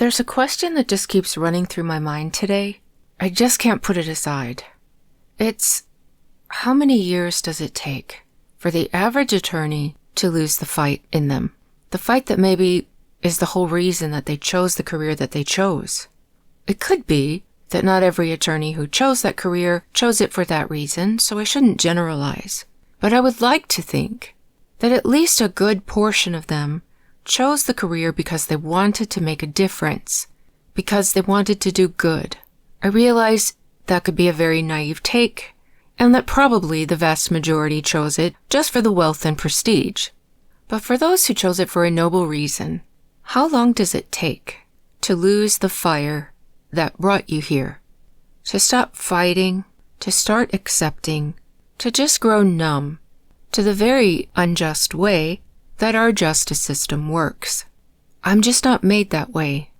There's a question that just keeps running through my mind today. I just can't put it aside. It's, how many years does it take for the average attorney to lose the fight in them? The fight that maybe is the whole reason that they chose the career that they chose. It could be that not every attorney who chose that career chose it for that reason, so I shouldn't generalize. But I would like to think that at least a good portion of them chose the career because they wanted to make a difference, because they wanted to do good. I realize that could be a very naive take, and that probably the vast majority chose it just for the wealth and prestige. But for those who chose it for a noble reason, how long does it take to lose the fire that brought you here? To stop fighting, to start accepting, to just grow numb to the very unjust way that our justice system works. I'm just not made that way.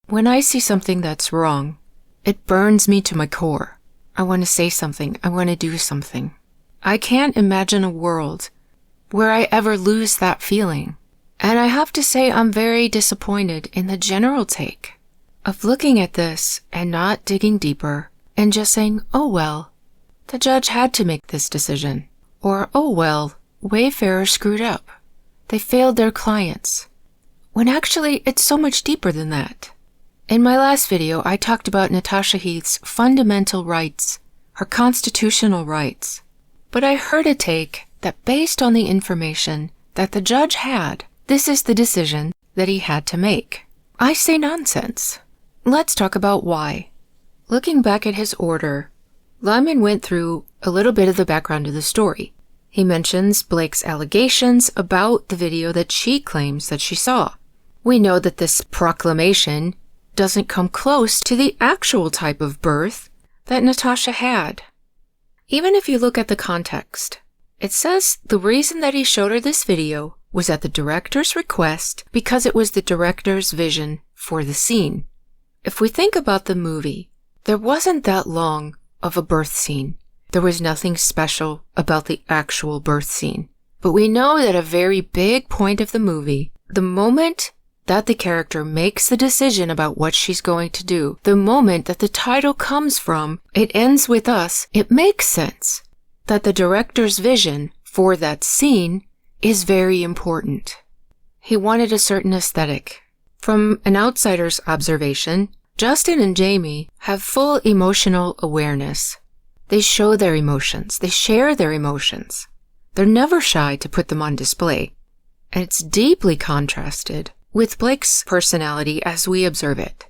When I see something that's wrong, it burns me to my core. I want to say something. I want to do something. I can't imagine a world where I ever lose that feeling. And I have to say I'm very disappointed in the general take of looking at this and not digging deeper and just saying, oh well, the judge had to make this decision. Or, oh well, Wayfarer screwed up. They failed their clients. When actually it's so much deeper than that. In my last video, I talked about Natasha Heath's fundamental rights, her constitutional rights. But I heard a take that based on the information that the judge had, this is the decision that he had to make. I say nonsense. Let's talk about why. Looking back at his order, Liman went through a little bit of the background of the story. He mentions Blake's allegations about the video that she claims that she saw. We know that this proclamation doesn't come close to the actual type of birth that Natasha had. Even if you look at the context, it says the reason that he showed her this video was at the director's request because it was the director's vision for the scene. If we think about the movie, there wasn't that long of a birth scene. There was nothing special about the actual birth scene. But we know that a very big point of the movie, the moment that the character makes the decision about what she's going to do, the moment that the title comes from, it ends with us, it makes sense that the director's vision for that scene is very important. He wanted a certain aesthetic. From an outsider's observation, Justin and Jamey have full emotional awareness. They show their emotions. They share their emotions. They're never shy to put them on display. And it's deeply contrasted with Blake's personality as we observe it,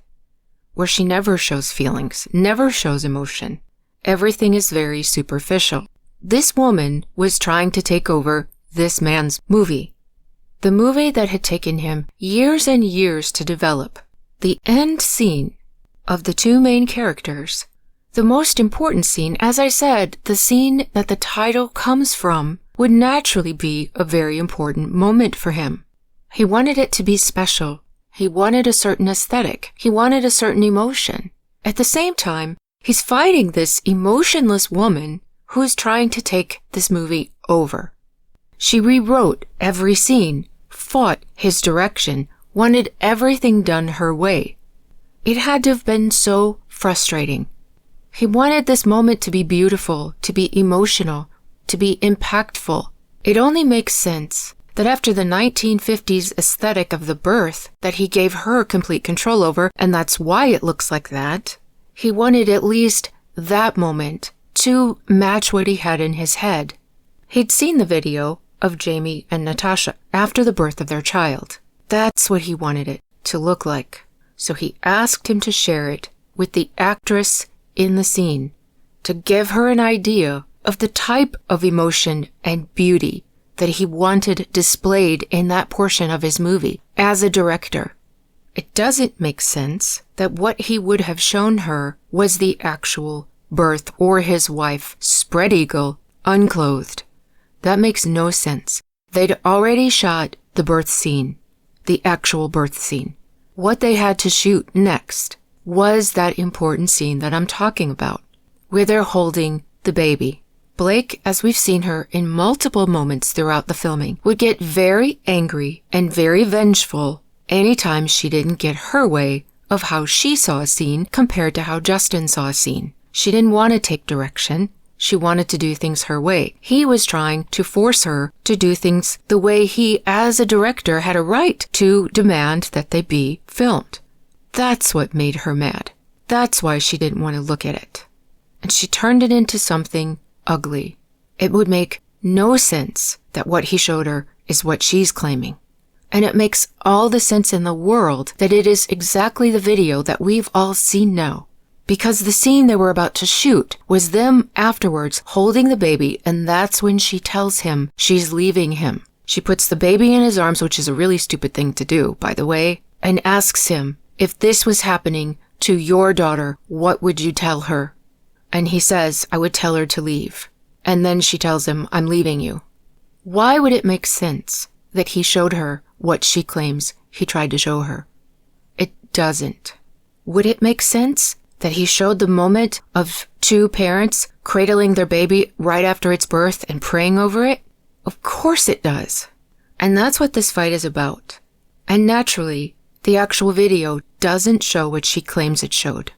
where she never shows feelings, never shows emotion. Everything is very superficial. This woman was trying to take over this man's movie. The movie that had taken him years and years to develop. The end scene of the two main characters. The most important scene, as I said, the scene that the title comes from, would naturally be a very important moment for him. He wanted it to be special. He wanted a certain aesthetic. He wanted a certain emotion. At the same time, he's fighting this emotionless woman who's trying to take this movie over. She rewrote every scene, fought his direction, wanted everything done her way. It had to have been so frustrating. He wanted this moment to be beautiful, to be emotional, to be impactful. It only makes sense that after the 1950s aesthetic of the birth that he gave her complete control over, and that's why it looks like that, he wanted at least that moment to match what he had in his head. He'd seen the video of Jamey and Natasha after the birth of their child. That's what he wanted it to look like. So he asked him to share it with the actress in the scene to give her an idea of the type of emotion and beauty that he wanted displayed in that portion of his movie as a director. It doesn't make sense that what he would have shown her was the actual birth or his wife, spread eagle, unclothed. That makes no sense. They'd already shot the birth scene, the actual birth scene. What they had to shoot next was that important scene that I'm talking about, where they're holding the baby. Blake, as we've seen her in multiple moments throughout the filming, would get very angry and very vengeful anytime she didn't get her way of how she saw a scene compared to how Justin saw a scene. She didn't want to take direction. She wanted to do things her way. He was trying to force her to do things the way he, as a director, had a right to demand that they be filmed. That's what made her mad. That's why she didn't want to look at it. And she turned it into something ugly. It would make no sense that what he showed her is what she's claiming. And it makes all the sense in the world that it is exactly the video that we've all seen now. Because the scene they were about to shoot was them afterwards holding the baby, and that's when she tells him she's leaving him. She puts the baby in his arms, which is a really stupid thing to do, by the way, and asks him, if this was happening to your daughter, what would you tell her? And he says, I would tell her to leave. And then she tells him, I'm leaving you. Why would it make sense that he showed her what she claims he tried to show her? It doesn't. Would it make sense that he showed the moment of two parents cradling their baby right after its birth and praying over it? Of course it does. And that's what this fight is about. And naturally, the actual video doesn't show what she claims it showed.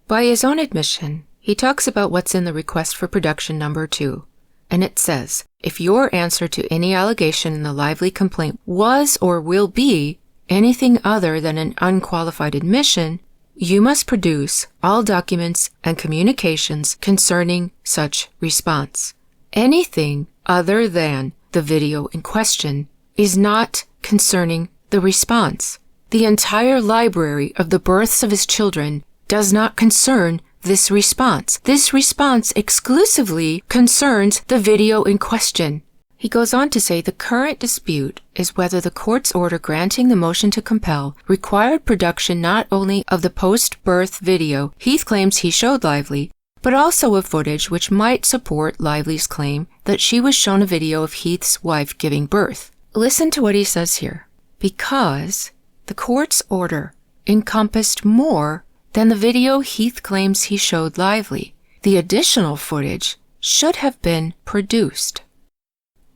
By his own admission, he talks about what's in the request for production number 2. And it says, if your answer to any allegation in the Lively complaint was or will be anything other than an unqualified admission, you must produce all documents and communications concerning such response. Anything other than the video in question is not concerning the response. The entire library of the births of his children does not concern this response. This response exclusively concerns the video in question. He goes on to say the current dispute is whether the court's order granting the motion to compel required production not only of the post-birth video Heath claims he showed Lively, but also of footage which might support Lively's claim that she was shown a video of Heath's wife giving birth. Listen to what he says here. Because the court's order encompassed more than the video Heath claims he showed Lively, the additional footage should have been produced.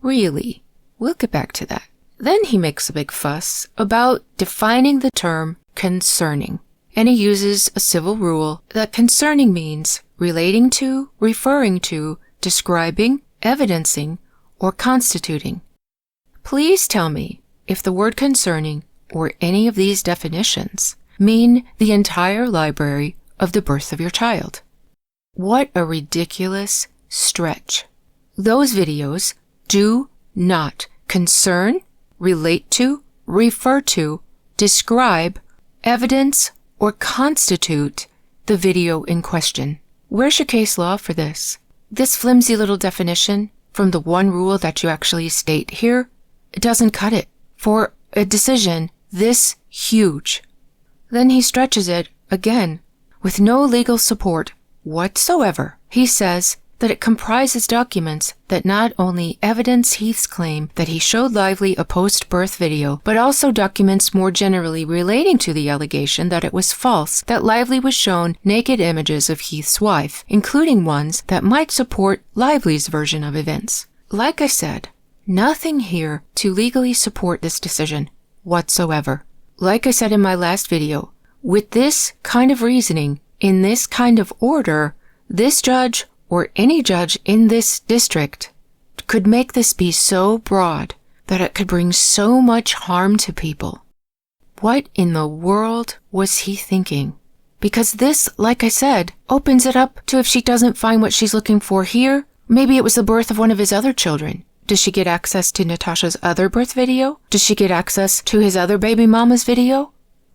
Really? We'll get back to that. Then he makes a big fuss about defining the term concerning, and he uses a civil rule that concerning means relating to, referring to, describing, evidencing, or constituting. Please tell me if the word concerning or any of these definitions mean the entire library of the birth of your child. What a ridiculous stretch. Those videos do not concern, relate to, refer to, describe, evidence, or constitute the video in question. Where's your case law for this? This flimsy little definition from the one rule that you actually state here, it doesn't cut it for a decision this huge. Then he stretches it again with no legal support whatsoever. He says that it comprises documents that not only evidence Heath's claim that he showed Lively a post-birth video, but also documents more generally relating to the allegation that it was false that Lively was shown naked images of Heath's wife, including ones that might support Lively's version of events. Like I said, nothing here to legally support this decision whatsoever. Like I said in my last video, with this kind of reasoning, in this kind of order, this judge or any judge in this district could make this be so broad that it could bring so much harm to people. What in the world was he thinking? Because this, like I said, opens it up to if she doesn't find what she's looking for here, maybe it was the birth of one of his other children. Does she get access to Natasha's other birth video? Does she get access to his other baby mama's video?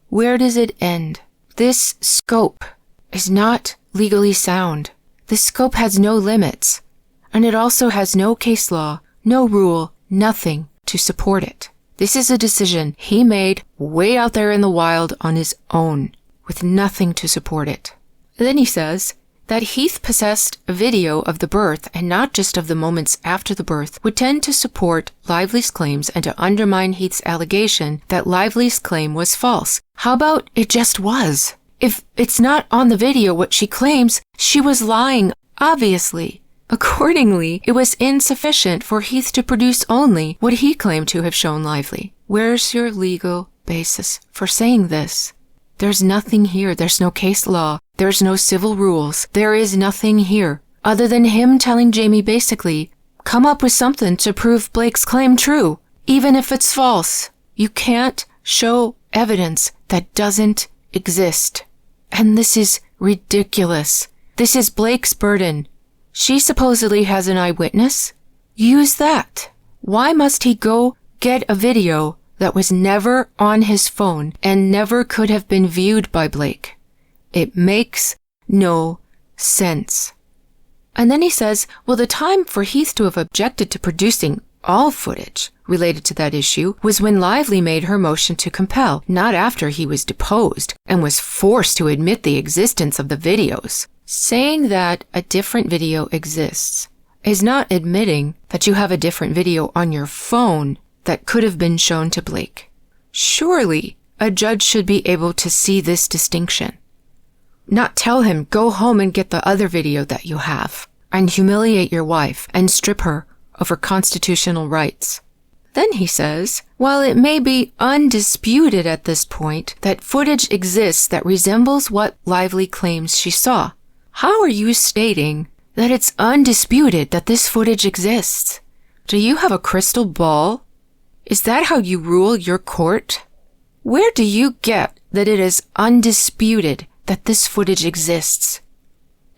Where does it end? This scope is not legally sound. This scope has no limits, and it also has no case law, no rule, nothing to support it. This is a decision he made way out there in the wild on his own, with nothing to support it. Then he says that Heath possessed a video of the birth, and not just of the moments after the birth, would tend to support Lively's claims and to undermine Heath's allegation that Lively's claim was false. How about it just was? If it's not on the video what she claims, she was lying, obviously. Accordingly, it was insufficient for Heath to produce only what he claimed to have shown Lively. Where's your legal basis for saying this? There's nothing here. There's no case law. There's no civil rules. There is nothing here other than him telling Jamey basically, come up with something to prove Blake's claim true, even if it's false. You can't show evidence that doesn't exist. And this is ridiculous. This is Blake's burden. She supposedly has an eyewitness. Use that. Why must he go get a video that was never on his phone and never could have been viewed by Blake? It makes no sense. And then he says, well, the time for Heath to have objected to producing all footage related to that issue was when Lively made her motion to compel, not after he was deposed and was forced to admit the existence of the videos. Saying that a different video exists is not admitting that you have a different video on your phone that could have been shown to Blake. Surely a judge should be able to see this distinction. Not tell him, go home and get the other video that you have and humiliate your wife and strip her of her constitutional rights. Then he says, while it may be undisputed at this point that footage exists that resembles what Lively claims she saw, how are you stating that it's undisputed that this footage exists? Do you have a crystal ball? Is that how you rule your court? Where do you get that it is undisputed that this footage exists?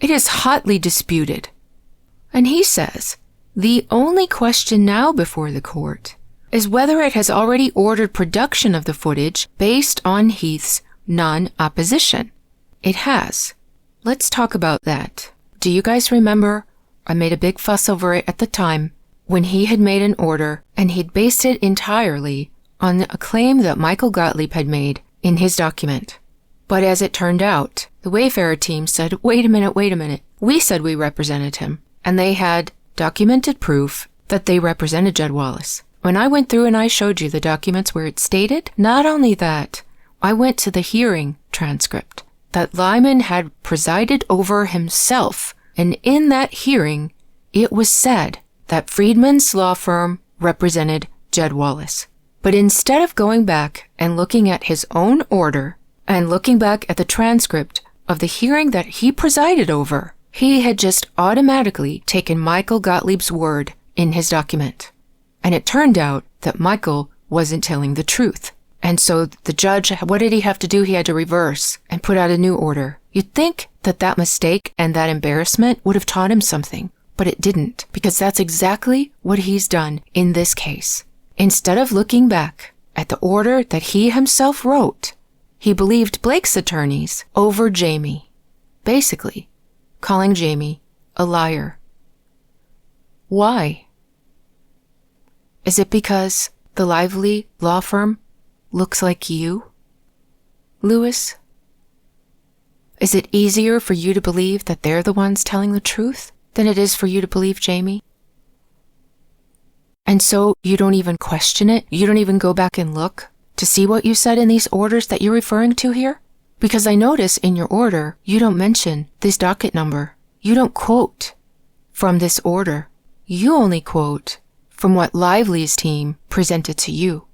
It is hotly disputed. And he says, the only question now before the court is whether it has already ordered production of the footage based on Heath's non-opposition. It has. Let's talk about that. Do you guys remember? I made a big fuss over it at the time when he had made an order and he'd based it entirely on a claim that Michael Gottlieb had made in his document. But as it turned out, the Wayfarer team said, wait a minute. We said we represented him. And they had documented proof that they represented Jed Wallace. When I went through and I showed you the documents where it stated, not only that, I went to the hearing transcript that Liman had presided over himself. And in that hearing, it was said that Friedman's law firm represented Jed Wallace. But instead of going back and looking at his own order and looking back at the transcript of the hearing that he presided over, he had just automatically taken Michael Gottlieb's word in his document. And it turned out that Michael wasn't telling the truth. And so the judge, what did he have to do? He had to reverse and put out a new order. You'd think that that mistake and that embarrassment would have taught him something, but it didn't, because that's exactly what he's done in this case. Instead of looking back at the order that he himself wrote, he believed Blake's attorneys over Jamey, basically calling Jamey a liar. Why? Is it because the Lively law firm looks like you, Lewis? Is it easier for you to believe that they're the ones telling the truth than it is for you to believe Jamey? And so you don't even question it? You don't even go back and look to see what you said in these orders that you're referring to here? Because I notice in your order, you don't mention this docket number. You don't quote from this order. You only quote from what Lively's team presented to you.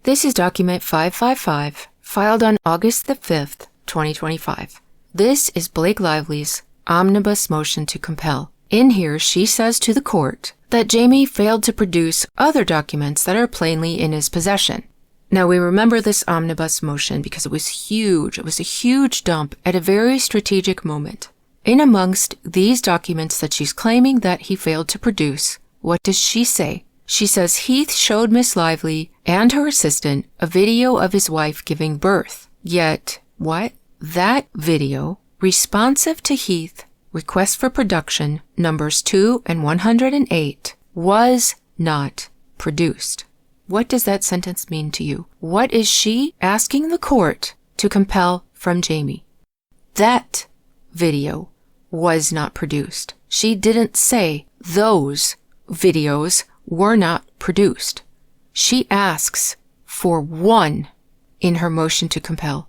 This is document 555, filed on August the 5th, 2025. This is Blake Lively's omnibus motion to compel. In here, she says to the court that Jamey failed to produce other documents that are plainly in his possession. Now, we remember this omnibus motion because it was huge. It was a huge dump at a very strategic moment. In amongst these documents that she's claiming that he failed to produce, what does she say? She says Heath showed Miss Lively and her assistant a video of his wife giving birth. Yet, what? That video, responsive to Heath, request for production numbers 2 and 108, was not produced. What does that sentence mean to you? What is she asking the court to compel from Jamey? That video was not produced. She didn't say those videos were not produced. She asks for one in her motion to compel.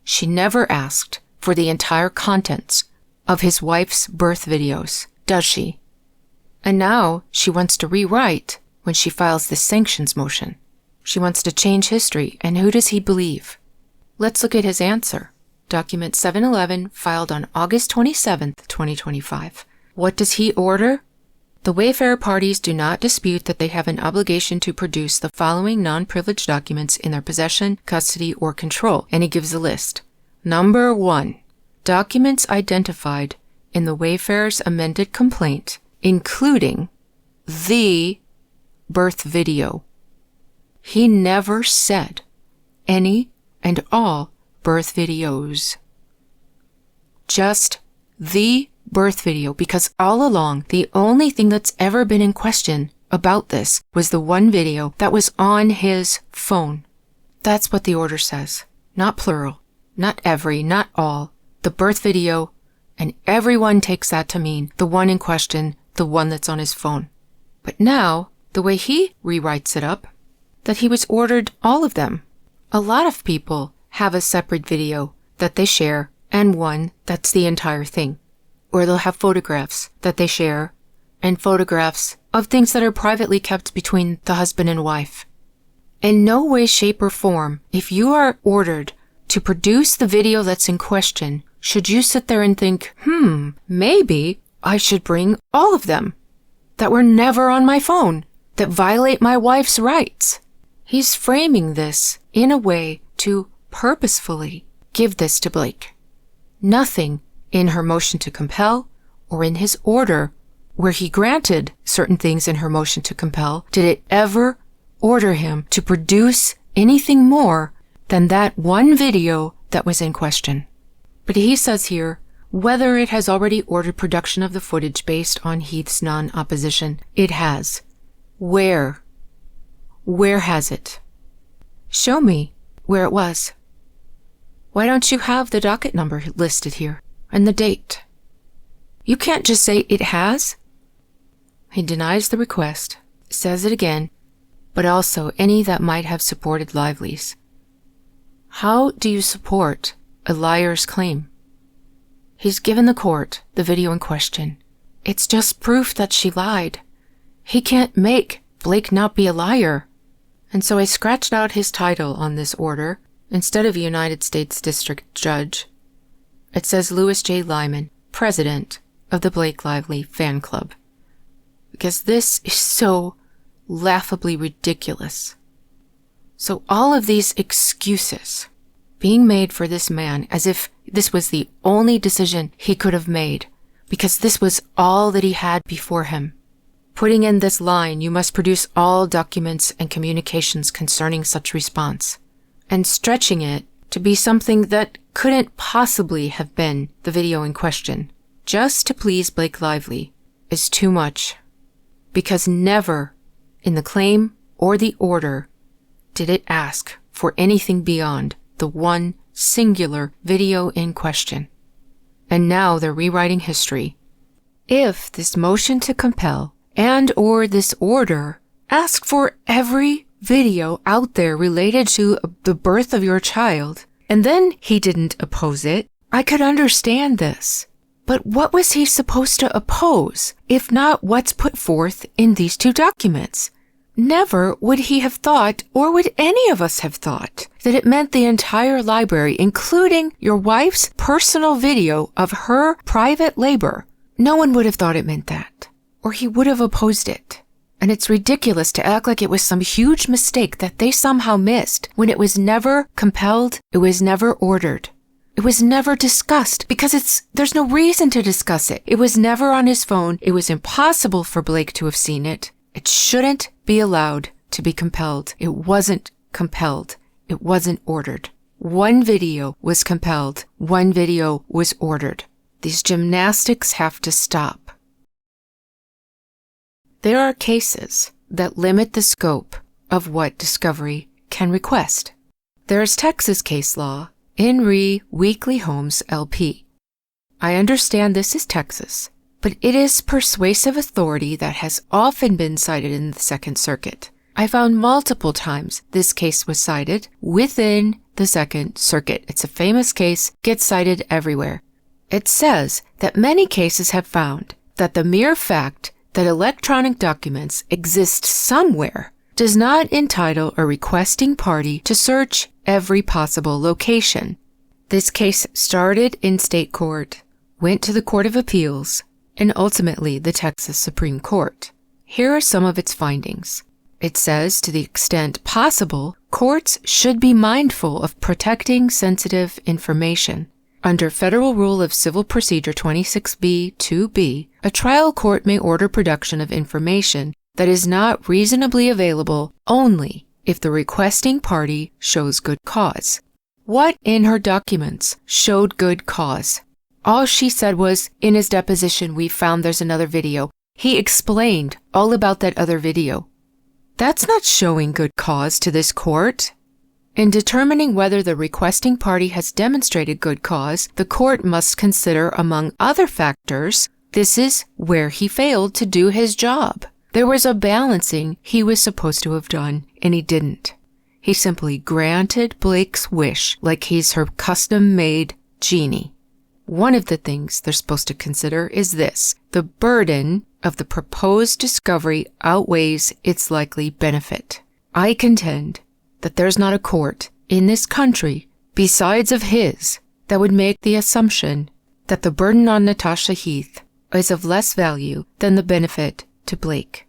She never asked for the entire contents of his wife's birth videos, does she? And now she wants to rewrite when she files this sanctions motion. She wants to change history, and who does he believe? Let's look at his answer. Document 711, filed on August 27, 2025. What does he order? The Wayfarer parties do not dispute that they have an obligation to produce the following non-privileged documents in their possession, custody, or control, and he gives a list. Number 1. Documents identified in the Wayfarer's amended complaint, including the birth video. He never said any and all birth videos. Just the birth video, because all along, the only thing that's ever been in question about this was the one video that was on his phone. That's what the order says. Not plural, not every, not all. The birth video, and everyone takes that to mean the one in question, the one that's on his phone. But now, the way he rewrites it up, that he was ordered all of them. A lot of people have a separate video that they share and one that's the entire thing. Or they'll have photographs that they share and photographs of things that are privately kept between the husband and wife. In no way, shape, or form, if you are ordered to produce the video that's in question, should you sit there and think, maybe I should bring all of them that were never on my phone, that violate my wife's rights. He's framing this in a way to purposefully give this to Blake. Nothing in her motion to compel or in his order where he granted certain things in her motion to compel did it ever order him to produce anything more than that one video that was in question. But he says here, whether it has already ordered production of the footage based on Heath's non-opposition, it has. Where? Where has it? Show me where it was. Why don't you have the docket number listed here and the date? You can't just say it has. He denies the request, says it again, but also any that might have supported Lively's. How do you support a liar's claim? He's given the court the video in question. It's just proof that she lied. He can't make Blake not be a liar. And so I scratched out his title on this order. Instead of United States District Judge, it says Louis J. Liman, President of the Blake Lively Fan Club. Because this is so laughably ridiculous. So all of these excuses being made for this man as if this was the only decision he could have made, because this was all that he had before him. Putting in this line, you must produce all documents and communications concerning such response, and stretching it to be something that couldn't possibly have been the video in question, just to please Blake Lively, is too much. Because never, in the claim or the order, did it ask for anything beyond the one singular video in question. And now they're rewriting history. If this motion to compel and or this order ask for every video out there related to the birth of your child, and then he didn't oppose it, I could understand this. But what was he supposed to oppose, if not what's put forth in these two documents? Never would he have thought, or would any of us have thought, that it meant the entire library, including your wife's personal video of her private labor. No one would have thought it meant that, or he would have opposed it. And it's ridiculous to act like it was some huge mistake that they somehow missed when it was never compelled, it was never ordered. It was never discussed because there's no reason to discuss it. It was never on his phone. It was impossible for Blake to have seen it. It shouldn't be allowed to be compelled. It wasn't compelled. It wasn't ordered. One video was compelled. One video was ordered. These gymnastics have to stop. There are cases that limit the scope of what discovery can request. There is Texas case law in re Weekly Homes LP. I understand this is Texas, but it is persuasive authority that has often been cited in the Second Circuit. I found multiple times this case was cited within the Second Circuit. It's a famous case, gets cited everywhere. It says that many cases have found that the mere fact that electronic documents exist somewhere does not entitle a requesting party to search every possible location. This case started in state court, went to the Court of Appeals, and ultimately the Texas Supreme Court. Here are some of its findings. It says, to the extent possible, courts should be mindful of protecting sensitive information. Under Federal Rule of Civil Procedure 26B 2B, a trial court may order production of information that is not reasonably available only if the requesting party shows good cause. What in her documents showed good cause? All she said was, in his deposition, we found there's another video. He explained all about that other video. That's not showing good cause to this court. In determining whether the requesting party has demonstrated good cause, the court must consider, among other factors, this is where he failed to do his job. There was a balancing he was supposed to have done, and he didn't. He simply granted Blake's wish like he's her custom-made genie. One of the things they're supposed to consider is this: the burden of the proposed discovery outweighs its likely benefit. I contend that there's not a court in this country, besides of his, that would make the assumption that the burden on Natasha Heath is of less value than the benefit to Blake.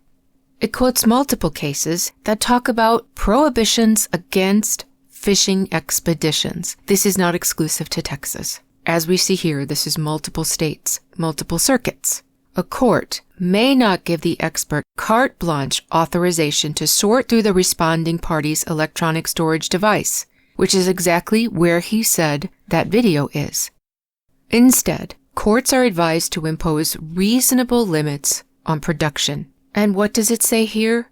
It quotes multiple cases that talk about prohibitions against fishing expeditions. This is not exclusive to Texas. As we see here, this is multiple states, multiple circuits. A court may not give the expert carte blanche authorization to sort through the responding party's electronic storage device, which is exactly where he said that video is. Instead, courts are advised to impose reasonable limits on production. And what does it say here?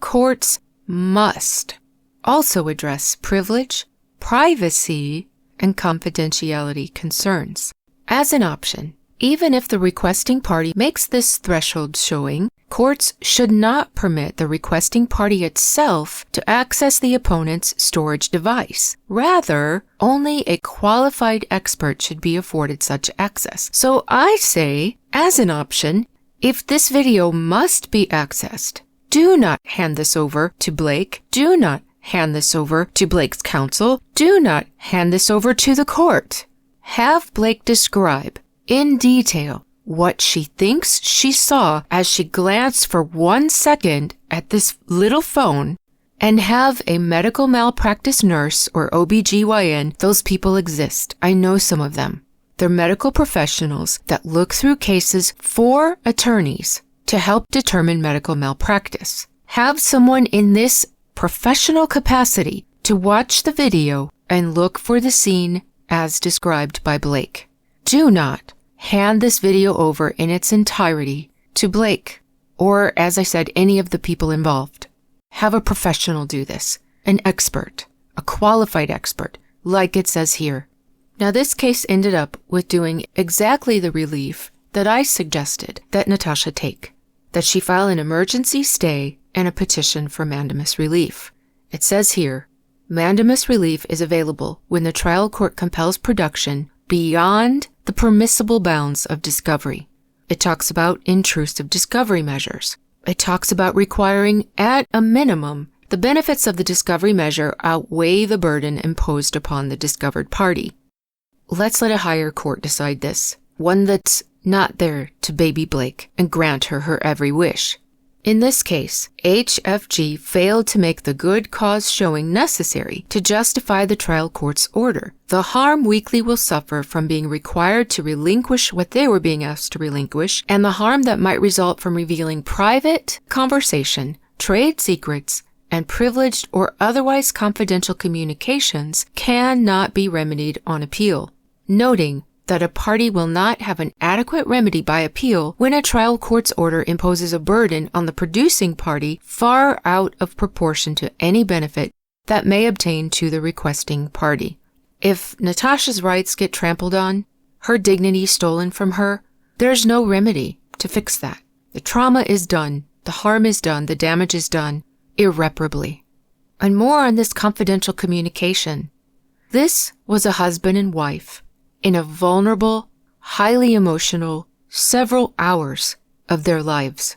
Courts must also address privilege, privacy, and confidentiality concerns. As an option, even if the requesting party makes this threshold showing, courts should not permit the requesting party itself to access the opponent's storage device. Rather, only a qualified expert should be afforded such access. So I say, as an option, if this video must be accessed, do not hand this over to Blake. Do not hand this over to Blake's counsel. Do not hand this over to the court. Have Blake describe in detail what she thinks she saw as she glanced for 1 second at this little phone, and have a medical malpractice nurse or OBGYN. Those people exist. I know some of them. They're medical professionals that look through cases for attorneys to help determine medical malpractice. Have someone in this professional capacity to watch the video and look for the scene as described by Blake. Do not hand this video over in its entirety to Blake, or, as I said, any of the people involved. Have a professional do this, an expert, a qualified expert, like it says here. Now, this case ended up with doing exactly the relief that I suggested that Natasha take, that she file an emergency stay and a petition for mandamus relief. It says here, mandamus relief is available when the trial court compels production beyond the permissible bounds of discovery. It talks about intrusive discovery measures. It talks about requiring, at a minimum, the benefits of the discovery measure outweigh the burden imposed upon the discovered party. Let's let a higher court decide this, one that's not there to baby Blake and grant her her every wish. In this case, HFG failed to make the good cause showing necessary to justify the trial court's order. The harm Weekly will suffer from being required to relinquish what they were being asked to relinquish, and the harm that might result from revealing private conversation, trade secrets, and privileged or otherwise confidential communications cannot be remedied on appeal. Noting that a party will not have an adequate remedy by appeal when a trial court's order imposes a burden on the producing party far out of proportion to any benefit that may obtain to the requesting party. If Natasha's rights get trampled on, her dignity stolen from her, there's no remedy to fix that. The trauma is done, the harm is done, the damage is done, irreparably. And more on this confidential communication. This was a husband and wife in a vulnerable, highly emotional, several hours of their lives.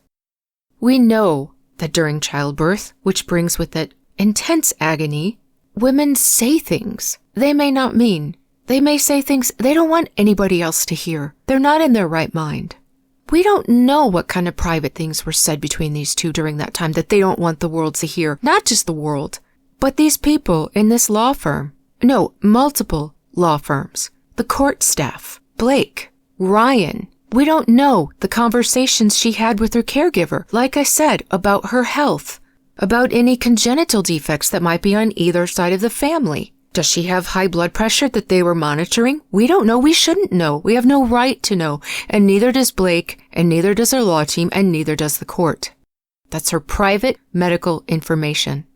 We know that during childbirth, which brings with it intense agony, women say things they may not mean. They may say things they don't want anybody else to hear. They're not in their right mind. We don't know what kind of private things were said between these two during that time that they don't want the world to hear. Not just the world, but these people in this law firm. No, multiple law firms. The court staff. Blake. Ryan. We don't know the conversations she had with her caregiver, like I said, about her health, about any congenital defects that might be on either side of the family. Does she have high blood pressure that they were monitoring? We don't know. We shouldn't know. We have no right to know. And neither does Blake, and neither does her law team, and neither does the court. That's her private medical information.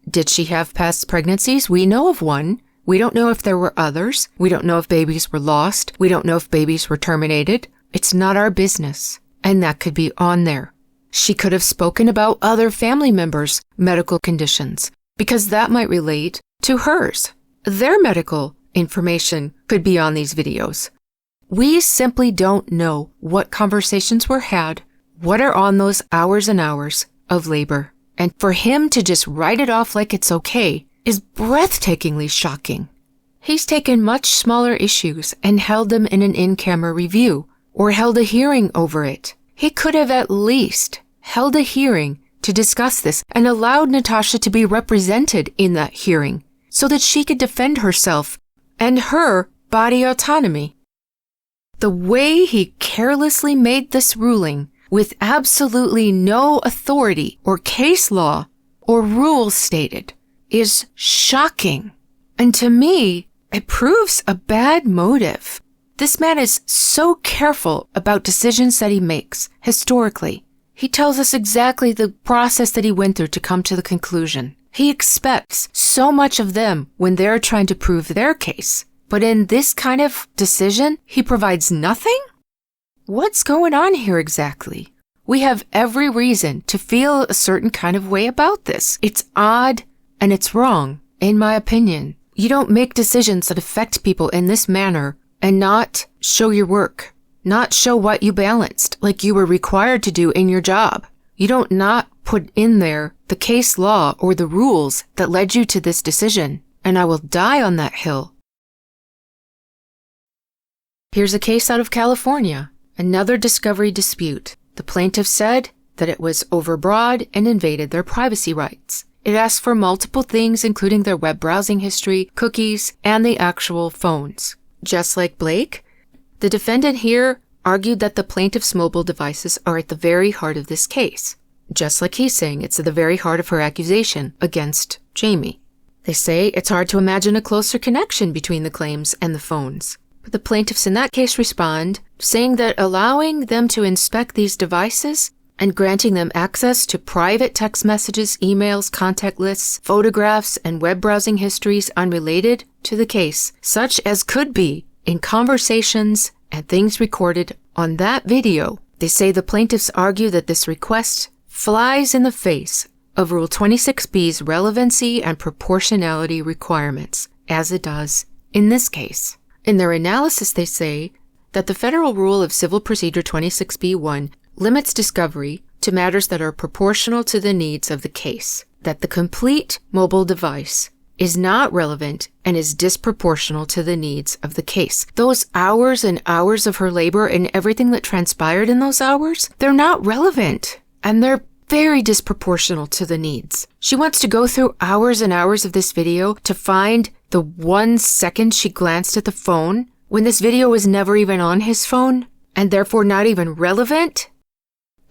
Did she have past pregnancies? We know of one. We don't know if there were others. We don't know if babies were lost. We don't know if babies were terminated. It's not our business. And that could be on there. She could have spoken about other family members' medical conditions, because that might relate to hers. Their medical information could be on these videos. We simply don't know what conversations were had, what are on those hours and hours of labor. And for him to just write it off like it's okay is breathtakingly shocking. He's taken much smaller issues and held them in an in-camera review, or held a hearing over it. He could have at least held a hearing to discuss this and allowed Natasha to be represented in that hearing so that she could defend herself and her body autonomy. The way he carelessly made this ruling with absolutely no authority or case law or rules stated is shocking. And to me, it proves a bad motive. This man is so careful about decisions that he makes, historically. He tells us exactly the process that he went through to come to the conclusion. He expects so much of them when they're trying to prove their case. But in this kind of decision, he provides nothing? What's going on here exactly? We have every reason to feel a certain kind of way about this. It's odd and it's wrong, in my opinion. You don't make decisions that affect people in this manner and not show your work, not show what you balanced like you were required to do in your job. You don't not put in there the case law or the rules that led you to this decision, and I will die on that hill. Here's a case out of California, another discovery dispute. The plaintiff said that it was overbroad and invaded their privacy rights. It asked for multiple things, including their web browsing history, cookies, and the actual phones. Just like Blake, the defendant here argued that the plaintiff's mobile devices are at the very heart of this case. Just like he's saying, it's at the very heart of her accusation against Jamey. They say it's hard to imagine a closer connection between the claims and the phones. But the plaintiffs in that case respond, saying that allowing them to inspect these devices and granting them access to private text messages, emails, contact lists, photographs, and web browsing histories unrelated to the case, such as could be in conversations and things recorded on that video. They say the plaintiffs argue that this request flies in the face of Rule 26B's relevancy and proportionality requirements, as it does in this case. In their analysis, they say that the Federal Rule of Civil Procedure 26B1 limits discovery to matters that are proportional to the needs of the case, that the complete mobile device is not relevant and is disproportional to the needs of the case. Those hours and hours of her labor and everything that transpired in those hours, they're not relevant, and they're very disproportional to the needs. She wants to go through hours and hours of this video to find the 1 second she glanced at the phone when this video was never even on his phone and therefore not even relevant.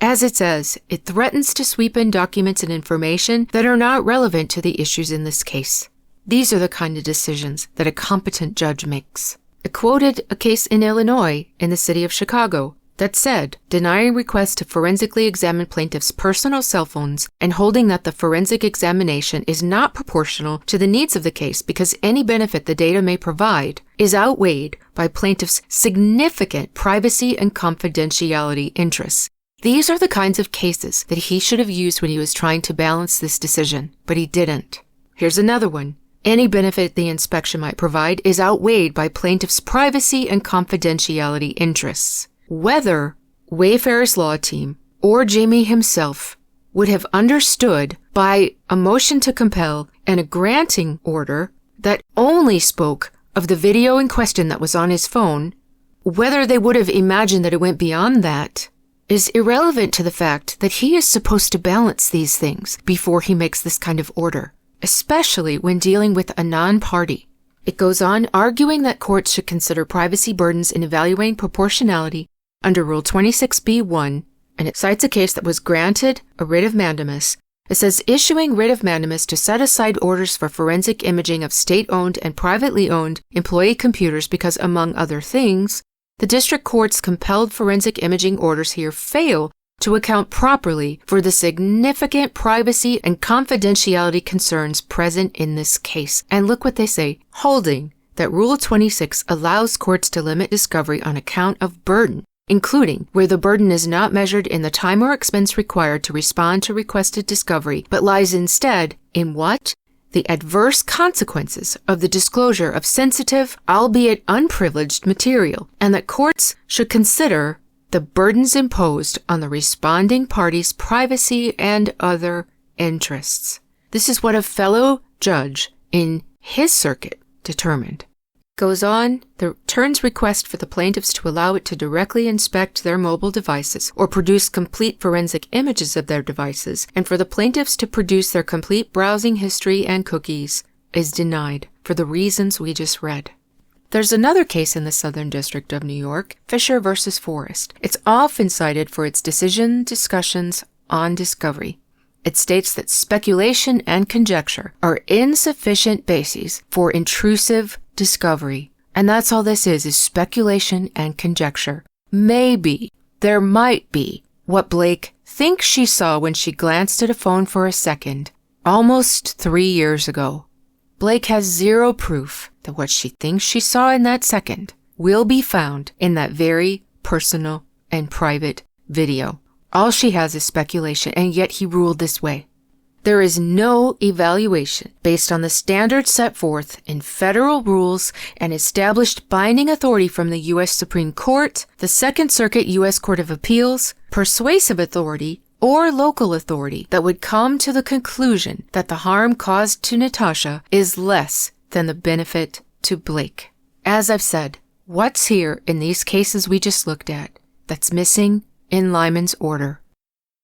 As it says, it threatens to sweep in documents and information that are not relevant to the issues in this case. These are the kind of decisions that a competent judge makes. It quoted a case in Illinois in the city of Chicago that said, denying requests to forensically examine plaintiffs' personal cell phones and holding that the forensic examination is not proportional to the needs of the case because any benefit the data may provide is outweighed by plaintiffs' significant privacy and confidentiality interests. These are the kinds of cases that he should have used when he was trying to balance this decision, but he didn't. Here's another one. Any benefit the inspection might provide is outweighed by plaintiffs' privacy and confidentiality interests. Whether Wayfarer's law team or Jamey himself would have understood by a motion to compel and a granting order that only spoke of the video in question that was on his phone. Whether they would have imagined that it went beyond that is irrelevant to the fact that he is supposed to balance these things before he makes this kind of order, especially when dealing with a non-party. It goes on arguing that courts should consider privacy burdens in evaluating proportionality under Rule 26b(1), and it cites a case that was granted a writ of mandamus. It says issuing writ of mandamus to set aside orders for forensic imaging of state-owned and privately owned employee computers because, among other things, the district court's compelled forensic imaging orders here fail to account properly for the significant privacy and confidentiality concerns present in this case. And look what they say, holding that Rule 26 allows courts to limit discovery on account of burden, including where the burden is not measured in the time or expense required to respond to requested discovery, but lies instead in what? The adverse consequences of the disclosure of sensitive, albeit unprivileged material, and that courts should consider the burdens imposed on the responding party's privacy and other interests. This is what a fellow judge in his circuit determined. Goes on, the turns request for the plaintiffs to allow it to directly inspect their mobile devices or produce complete forensic images of their devices, and for the plaintiffs to produce their complete browsing history and cookies, is denied for the reasons we just read. There's another case in the Southern District of New York, Fisher v. Forrest. It's often cited for its discussions on discovery. It states that speculation and conjecture are insufficient bases for intrusive discovery. And that's all this is speculation and conjecture. Maybe, there might be, what Blake thinks she saw when she glanced at a phone for a second, almost 3 years ago. Blake has zero proof that what she thinks she saw in that second will be found in that very personal and private video. All she has is speculation, and yet he ruled this way. There is no evaluation based on the standards set forth in federal rules and established binding authority from the U.S. Supreme Court, the Second Circuit U.S. Court of Appeals, persuasive authority, or local authority that would come to the conclusion that the harm caused to Natasha is less than the benefit to Blake. As I've said, what's here in these cases we just looked at that's missing in Liman's order?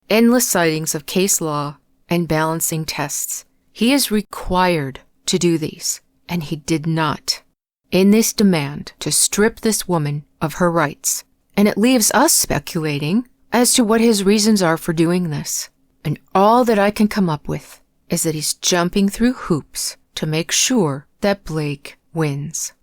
Endless citings of case law and balancing tests. He is required to do these, and he did not, in this demand to strip this woman of her rights. And it leaves us speculating as to what his reasons are for doing this. And all that I can come up with is that he's jumping through hoops to make sure that Blake wins.